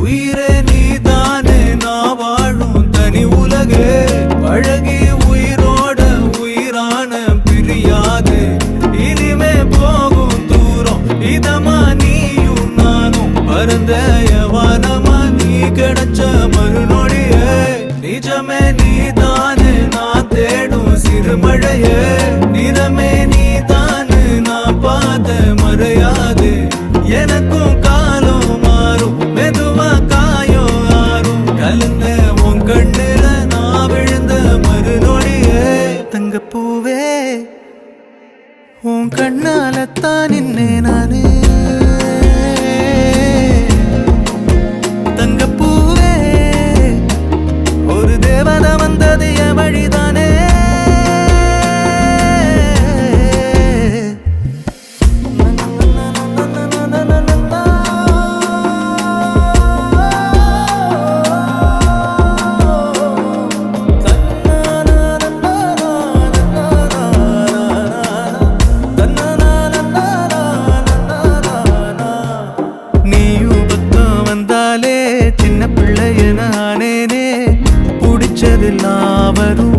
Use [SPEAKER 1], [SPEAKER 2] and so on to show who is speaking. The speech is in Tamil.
[SPEAKER 1] உயிரே நீதானே நான் வாழும் தனி உலகே பழகி உயிரோட உயிரான பிரியாது இனிமே போகும் தூரம் இதமா நீயும் நானும் பரந்த யவானமா நீ கிடைச்ச மறுநொடியே நிஜமே நீதானே நான் தேடும் சிறுமழையே நிறமே நீதானே நான் பார்த்த மறையாது எனக்கும் காலம் மாறும் மெதுவா காயம் ஆறும் கலந்த உன் கண்ணுல நான் விழுந்த மறுநொடியே தங்கப்பூவே உன் கண்ணாலத்தான் நின்னே நானே தங்கப்பூவே ஒரு தேவதை வந்தது என் வழிதானே சின்ன பிள்ளைய நானேனே பிடிச்சதெல்லாம் வரும்